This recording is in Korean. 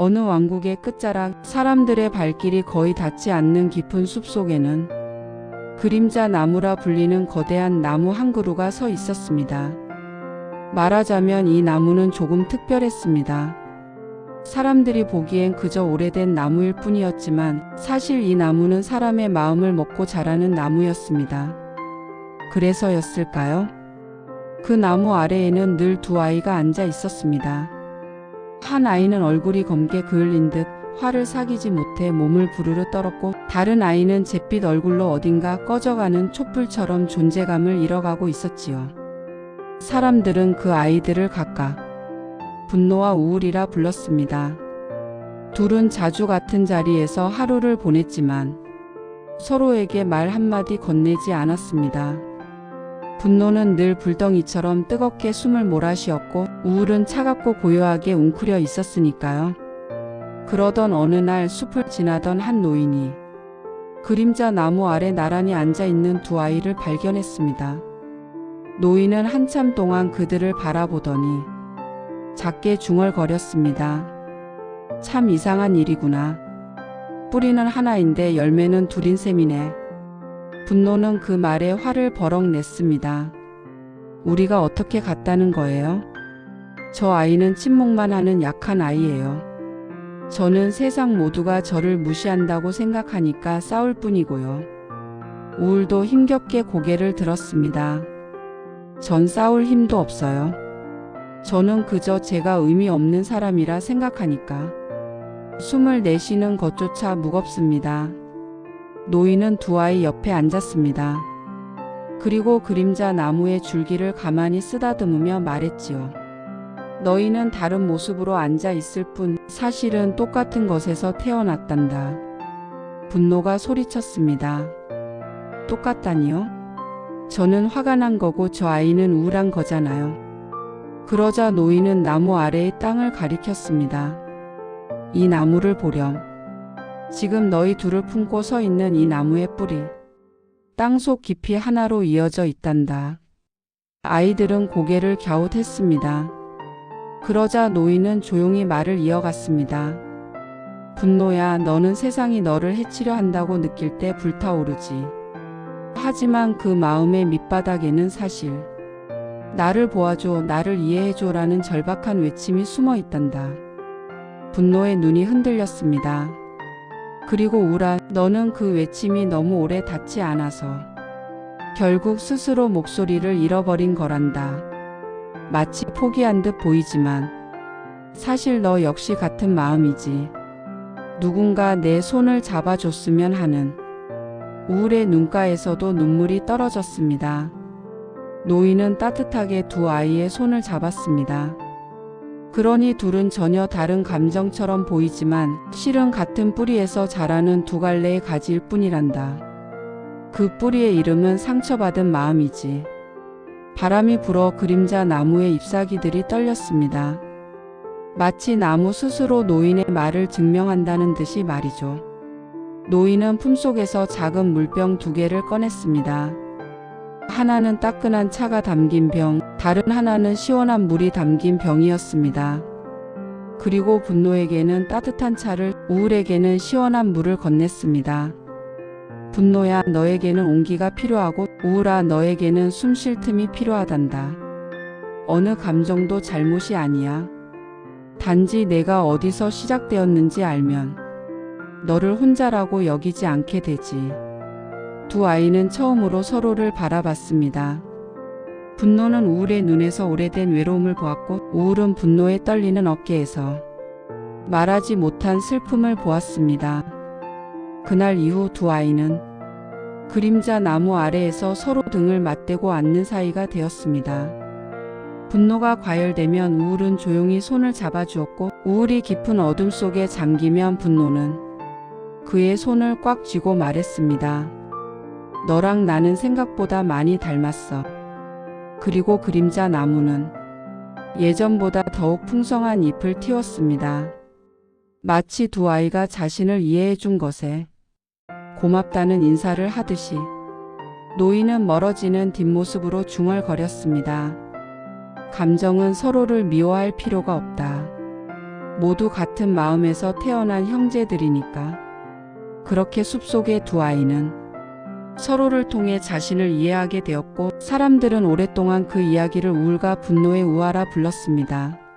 어느 왕국의 끝자락, 사람들의 발길이 거의 닿지 않는 깊은 숲속에는 그림자 나무라 불리는 거대한 나무 한 그루가 서 있었습니다. 말하자면 이 나무는 조금 특별했습니다. 사람들이 보기엔 그저 오래된 나무일 뿐이었지만 사실 이 나무는 사람의 마음을 먹고 자라는 나무였습니다. 그래서였을까요? 그 나무 아래에는 늘 두 아이가 앉아 있었습니다. 한 아이는 얼굴이 검게 그을린 듯 화를 사귀지 못해 몸을 부르르 떨었고, 다른 아이는 잿빛 얼굴로 어딘가 꺼져가는 촛불처럼 존재감을 잃어가고 있었지요. 사람들은 그 아이들을 각각 분노와 우울이라 불렀습니다. 둘은 자주 같은 자리에서 하루를 보냈지만 서로에게 말 한마디 건네지 않았습니다. 분노는 늘 불덩이처럼 뜨겁게 숨을 몰아쉬었고, 우울은 차갑고 고요하게 웅크려 있었으니까요. 그러던 어느 날 숲을 지나던 한 노인이 그림자 나무 아래 나란히 앉아있는 두 아이를 발견했습니다. 노인은 한참 동안 그들을 바라보더니 작게 중얼거렸습니다. 참 이상한 일이구나. 뿌리는 하나인데 열매는 둘인 셈이네. 분노는 그 말에 화를 버럭 냈습니다. 우리가 어떻게 같다는 거예요? 저 아이는 침묵만 하는 약한 아이예요. 저는 세상 모두가 저를 무시한다고 생각하니까 싸울 뿐이고요. 우울도 힘겹게 고개를 들었습니다. 전 싸울 힘도 없어요. 저는 그저 제가 의미 없는 사람이라 생각하니까. 숨을 내쉬는 것조차 무겁습니다. 노인은 두 아이 옆에 앉았습니다. 그리고 그림자 나무의 줄기를 가만히 쓰다듬으며 말했지요. 너희는 다른 모습으로 앉아 있을 뿐 사실은 똑같은 것에서 태어났단다. 분노가 소리쳤습니다. 똑같다니요? 저는 화가 난 거고 저 아이는 우울한 거잖아요. 그러자 노인은 나무 아래의 땅을 가리켰습니다. 이 나무를 보렴. 지금 너희 둘을 품고 서 있는 이 나무의 뿌리, 땅속 깊이 하나로 이어져 있단다. 아이들은 고개를 갸웃했습니다. 그러자 노인은 조용히 말을 이어갔습니다. 분노야, 너는 세상이 너를 해치려 한다고 느낄 때 불타오르지. 하지만 그 마음의 밑바닥에는 사실 나를 보아줘, 나를 이해해줘 라는 절박한 외침이 숨어 있단다. 분노의 눈이 흔들렸습니다. 그리고 우울한 너는 그 외침이 너무 오래 닿지 않아서 결국 스스로 목소리를 잃어버린 거란다. 마치 포기한 듯 보이지만 사실 너 역시 같은 마음이지. 누군가 내 손을 잡아줬으면 하는 우울의 눈가에서도 눈물이 떨어졌습니다. 노인은 따뜻하게 두 아이의 손을 잡았습니다. 그러니 둘은 전혀 다른 감정처럼 보이지만 실은 같은 뿌리에서 자라는 두 갈래의 가지일 뿐이란다. 그 뿌리의 이름은 상처받은 마음이지. 바람이 불어 그림자 나무의 잎사귀들이 떨렸습니다. 마치 나무 스스로 노인의 말을 증명한다는 듯이 말이죠. 노인은 품속에서 작은 물병 두 개를 꺼냈습니다. 하나는 따끈한 차가 담긴 병, 다른 하나는 시원한 물이 담긴 병이었습니다. 그리고 분노에게는 따뜻한 차를, 우울에게는 시원한 물을 건넸습니다. 분노야, 너에게는 온기가 필요하고 우울아, 너에게는 숨 쉴 틈이 필요하단다. 어느 감정도 잘못이 아니야. 단지 내가 어디서 시작되었는지 알면 너를 혼자라고 여기지 않게 되지. 두 아이는 처음으로 서로를 바라봤습니다. 분노는 우울의 눈에서 오래된 외로움을 보았고, 우울은 분노에 떨리는 어깨에서 말하지 못한 슬픔을 보았습니다. 그날 이후 두 아이는 그림자 나무 아래에서 서로 등을 맞대고 앉는 사이가 되었습니다. 분노가 과열되면 우울은 조용히 손을 잡아주었고, 우울이 깊은 어둠 속에 잠기면 분노는 그의 손을 꽉 쥐고 말했습니다. 너랑 나는 생각보다 많이 닮았어. 그리고 그림자 나무는 예전보다 더욱 풍성한 잎을 틔웠습니다. 마치 두 아이가 자신을 이해해 준 것에 고맙다는 인사를 하듯이. 노인은 멀어지는 뒷모습으로 중얼거렸습니다. 감정은 서로를 미워할 필요가 없다. 모두 같은 마음에서 태어난 형제들이니까. 그렇게 숲속의 두 아이는 서로를 통해 자신을 이해하게 되었고 사람들은 오랫동안 그 이야기를 우울과 분노의 우화라 불렀습니다.